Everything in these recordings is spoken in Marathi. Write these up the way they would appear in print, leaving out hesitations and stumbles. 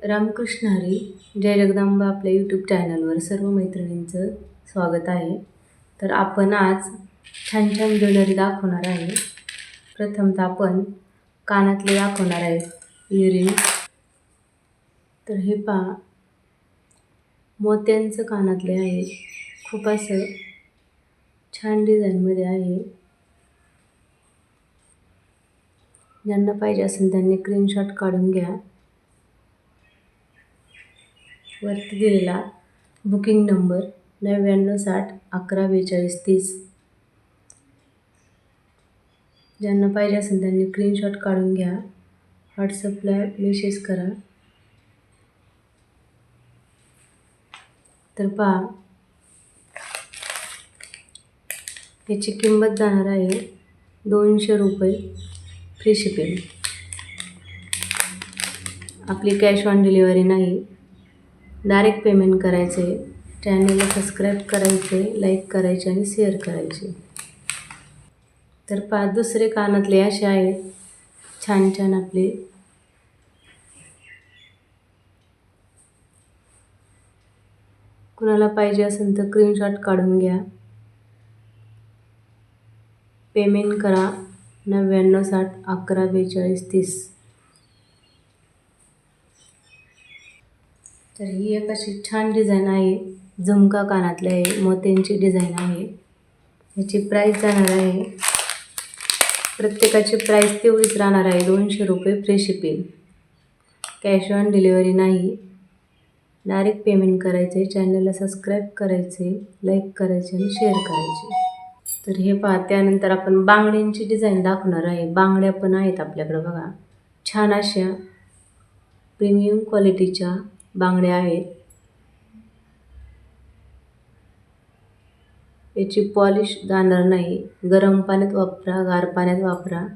रामकृष्ण हरी. जय जगदंबा आपल्या यूट्यूब चॅनलवर सर्व मैत्रिणींचं स्वागत आहे. तर आपण आज छान छान ज्वेलरी दाखवणार आहे. प्रथमतः आपण कानातले दाखवणार आहे, इयरिंग. तर हे पहा, मोत्यांचं कानातले आहे. खूप असं छान डिझाईनमध्ये आहे. ज्यांना पाहिजे असेल त्यांनी स्क्रीनशॉट काढून घ्या. वरती दिलेला बुकिंग नंबर 9960114230. ज्यांना पाहिजे असेल त्यांनी स्क्रीनशॉट काढून घ्या. व्हॉट्सअपला मेसेज करा. तर पहा, याची किंमत जाणार आहे 200 रुपये, फ्री शिपिंग. आपली कॅश ऑन डिलिव्हरी नाही, डायरेक्ट पेमेंट करायचे. चॅनलला सबस्क्राईब करायचे, लाईक करायचे आणि शेअर करायचे. तर पहा, दुसरे कानातले असे आहेत छान छान आपले. कुणाला पाहिजे असेल तर स्क्रीनशॉट काढून घ्या. पेमेंट करा 9960114230. तर ही एक अशी छान डिझाईन आहे. झुमका कानातले आहे, मोत्यांची डिझाईन आहे. याची प्राईस जाणार आहे, प्रत्येकाची प्राईस तेवढीच राहणार आहे 200 रुपये, free shipping. Cash on delivery नाही, डायरेक्ट पेमेंट करायचे. चॅनलला सबस्क्राईब करायचे, लाईक करायचे आणि शेअर करायचे. तर हे पहा, त्यानंतर आपण बांगड्यांची डिझाईन दाखवणार आहे. बांगड्या पण आहेत आपल्याकडं बघा. छान अशा प्रीमियम क्वालिटीच्या बांगड्या आहेत. याची पॉलिश जाणार नाही. गरम पाण्यात वापरा, गार पाण्यात वापरा.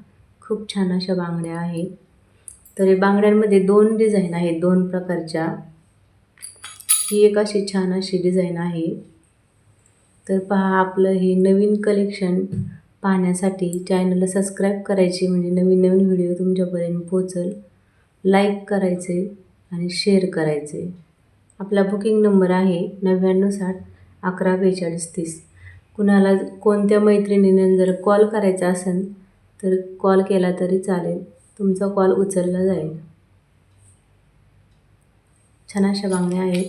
खूप छान अशा बांगड्या आहेत. तर हे बांगड्यांमध्ये 2 डिझाईन आहेत, 2 प्रकारच्या. ही एक अशी छान अशी डिझाईन आहे. तर पहा, आपलं हे नवीन कलेक्शन पाहण्यासाठी चॅनलला सबस्क्राईब करायची, म्हणजे नवीन नवीन व्हिडिओ तुमच्यापर्यंत पोहोचल. लाईक करायचे आणि शेअर करायचे. आपला बुकिंग नंबर आहे 9960114230. कुणाला कोणत्या मैत्रिणीने जर कॉल करायचा असेल तर कॉल केला तरी चालेल, तुमचा कॉल उचलला जाईल. छान अशा बांगड्या आहेत.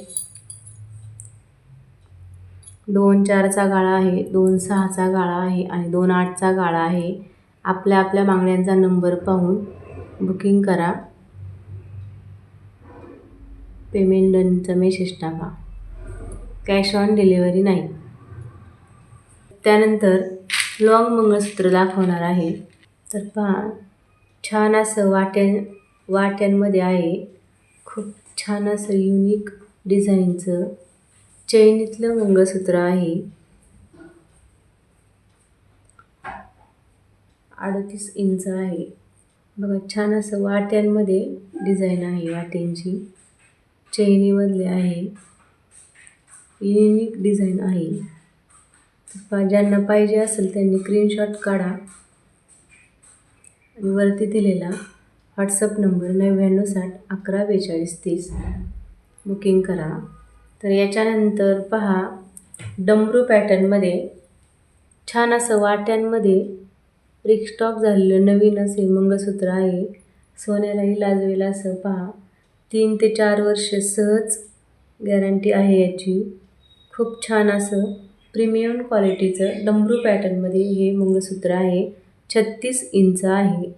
2-4चा गाळा आहे, 2-6चा गाळा आहे आणि 2-8चा गाळा आहे. आपल्या आपल्या बांगड्यांचा नंबर पाहून बुकिंग करा. पेमेंट डनचा मेसेज टाका. कॅश ऑन डिलिव्हरी नाही. त्यानंतर लॉंग मंगळसूत्र दाखवणार आहे. तर पहा, छान असं वाट्यांमध्ये आहे. खूप छान असं युनिक डिझाईनचं चैनीतलं मंगळसूत्र आहे. 38 इंच आहे बघा. छान असं वाट्यांमध्ये डिझाईन आहे. वाट्यांची चैनीमधले आहे. युनिक डिझाईन आहे. ज्यांना पाहिजे असेल त्यांनी स्क्रीनशॉट काढा आणि वरती दिलेला व्हॉट्सअप नंबर 9960114230 बुकिंग करा. तर याच्यानंतर पहा, डमरू पॅटर्नमध्ये छान असं वाट्यांमध्ये रिस्टॉक झालेलं नवीन असे मंगळसूत्र आहे. सोन्यालाही लाजवेल असं पहा. 3 ते 4 वर्ष सहज गॅरंटी आहे याची. खूप छान असं प्रीमियम क्वालिटीचं डमरू पॅटर्नमध्ये हे मंगळसूत्र आहे. 36 इंच आहे.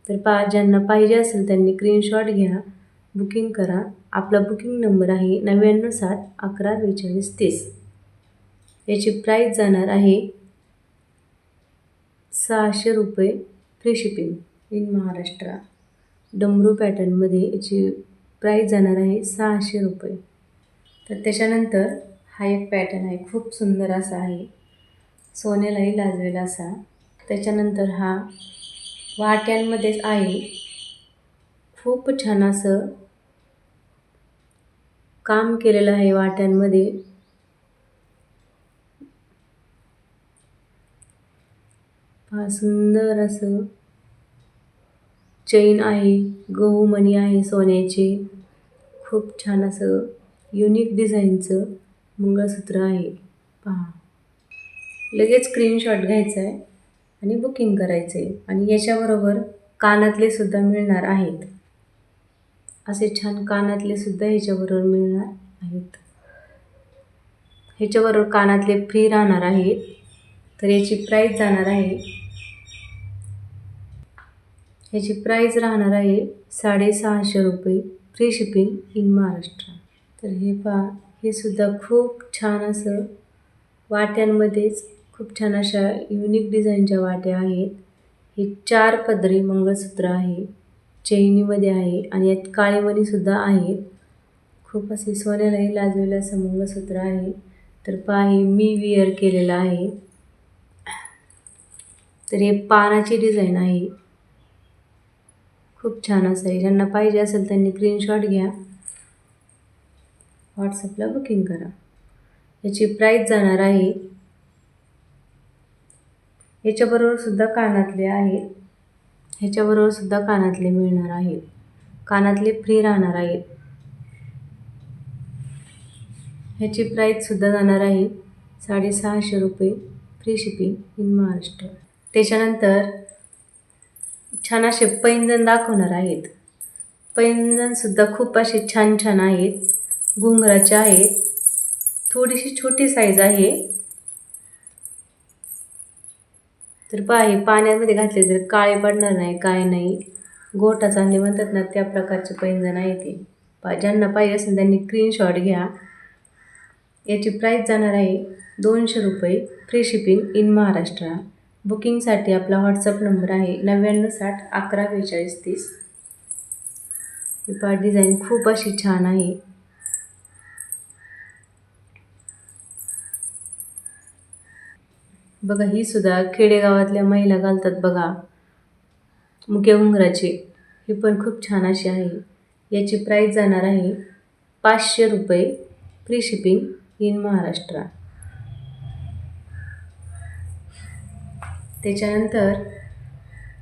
तर पहा, ज्यांना पाहिजे असेल त्यांनी स्क्रीनशॉट घ्या, बुकिंग करा. आपला बुकिंग नंबर आहे 9960114230. याची प्राईस जाणार आहे 600 रुपये, फ्री शिपिंग इन महाराष्ट्र. डमरू पॅटर्नमध्ये याची प्राईस जाणार आहे 600 रुपये. तर त्याच्यानंतर हा एक पॅटर्न आहे, खूप सुंदर असा आहे, सोन्यालाही लाजवेल असा. त्याच्यानंतर हा वाट्यांमध्येच आहे. खूप छान असं काम केलेलं आहे वाट्यांमध्ये. पहा, सुंदर असं चैन आहे, गहू मणी आहे सोन्याचे. खूप छान असं युनिक डिझाईनचं मंगळसूत्र आहे. पहा, लगेच स्क्रीनशॉट घ्यायचा आहे आणि बुकिंग करायचं आहे. आणि याच्याबरोबर कानातले सुद्धा मिळणार आहेत. असे छान कानातले सुद्धा ह्याच्याबरोबर मिळणार आहेत. ह्याच्याबरोबर कानातले फ्री राहणार आहेत. तर याची प्राईस जाणार आहे, ह्याची प्राईस राहणार आहे 650 रुपये, फ्री शिपिंग इन महाराष्ट्र. तर हे पहा, हे सुद्धा खूप छान असं वाट्यांमध्येच खूप छान अशा युनिक डिझाईनच्या वाट्या आहेत. हे 4 पदरी मंगळसूत्र आहे, चैनीमध्ये आहे आणि यात काळे मणीसुद्धा आहेत. खूप असे सोन्यालाही लाजलेलं असं मंगळसूत्र आहे. तर पहा, हे मी विअर केलेलं आहे. तर हे पानाची डिझाईन आहे, खूप छान असं आहे. ज्यांना पाहिजे असेल त्यांनी स्क्रीनशॉट घ्या, व्हॉट्सअपला बुकिंग करा. याची प्राईस जाणार आहे, ह्याच्याबरोबर सुद्धा कानातले आहेत, ह्याच्याबरोबर सुद्धा कानातले मिळणार आहेत. कानातले फ्री राहणार आहेत. ह्याची प्राईस सुद्धा जाणार आहे 650 रुपये, फ्री शिपिंग इन महाराष्ट्र. त्याच्यानंतर छान असे पैंजण दाखवणार आहेत. पैंजणसुद्धा खूप असे छान छान आहेत, घुंगराचे आहेत. थोडीशी छोटी साईज आहे. तर पहा, हे पाण्यामध्ये घातले तर काळे पडणार नाही, काय नाही. गोटा चांगले म्हणतात ना, त्या प्रकारचे पैंजण आहे ते. पहा, ज्यांना पाहिजे असेल त्यांनी स्क्रीनशॉट घ्या. याची प्राईस जाणार आहे 200 रुपये, फ्री शिपिंग इन महाराष्ट्र. बुकिंगसाठी आपला व्हॉट्सअप नंबर आहे 9960 11 42 30. ही पहा, डिझाईन खूप अशी छान आहे. बघा, ही सुद्धा खेडेगावातल्या महिला घालतात बघा, मुक्या घुंगराची. ही पण खूप छान अशी आहे. याची प्राईस जाणार आहे 500 रुपये, फ्री शिपिंग इन महाराष्ट्र. त्याच्यानंतर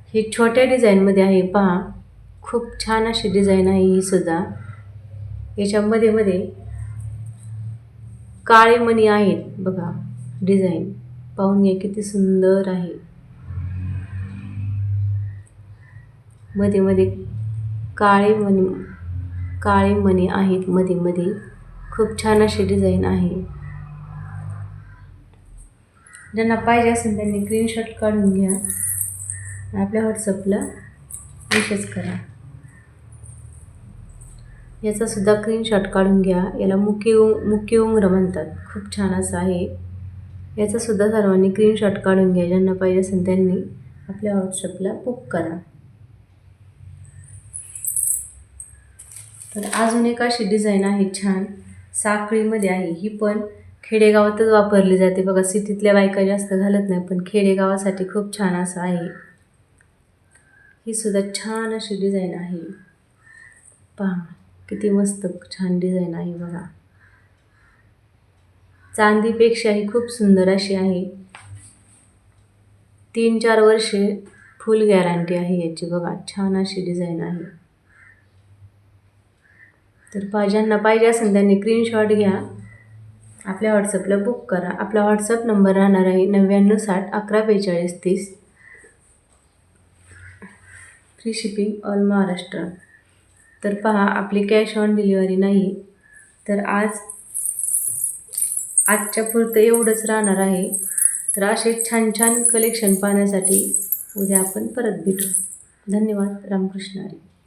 ही छोट्या डिझाईनमध्ये आहे. पहा, खूप छान अशी डिझाईन आहे ही सुद्धा. याच्यामध्ये मध्ये काळे मणी आहेत बघा. डिझाईन पाहून घ्या, किती सुंदर आहे. मध्ये मध्ये काळे मणी आहेत मध्ये मध्ये. खूप छान अशी डिझाईन आहे. ज्यांना पाहिजे असेल त्यांनी स्क्रीनशॉट काढून घ्या, आपल्या व्हॉट्सअपला मेसेज करा. याचा सुद्धा स्क्रीनशॉट काढून घ्या. याला मुकी उंगरं म्हणतात. खूप छान असं आहे. याचा सुद्धा सर्वांनी स्क्रीनशॉट काढून घ्या. ज्यांना पाहिजे असेल त्यांनी आपल्या व्हॉट्सअपला बुक करा. तर अजून एक अशी डिझाईन आहे छान, साखळीमध्ये आहे. ही पण खेडेगावातच वापरली जाते बघा. सिटीतल्या बायका जास्त घालत नाही, पण खेडेगावासाठी खूप छान असं आहे. ही सुद्धा छान अशी डिझाईन आहे. पहा, किती मस्त छान डिझाईन आहे बघा. चांदीपेक्षाही खूप सुंदर अशी आहे. 3-4 वर्षे फुल गॅरंटी आहे याची बघा. छान अशी डिझाईन आहे. तर ज्यांना पाहिजे असेल त्यांनी स्क्रीनशॉट घ्या, आपल्या व्हॉट्सअपला बुक करा. आपला व्हॉट्सअप नंबर राहणार आहे 9960 11 42 30, फ्री शिपिंग ऑल महाराष्ट्र. तर पहा, आपली कॅश ऑन डिलिव्हरी नाही. तर आजच्या पुरतं एवढंच राहणार आहे. तर असे छान छान कलेक्शन पाहण्यासाठी उद्या आपण परत भेटू. धन्यवाद. रामकृष्ण हरी.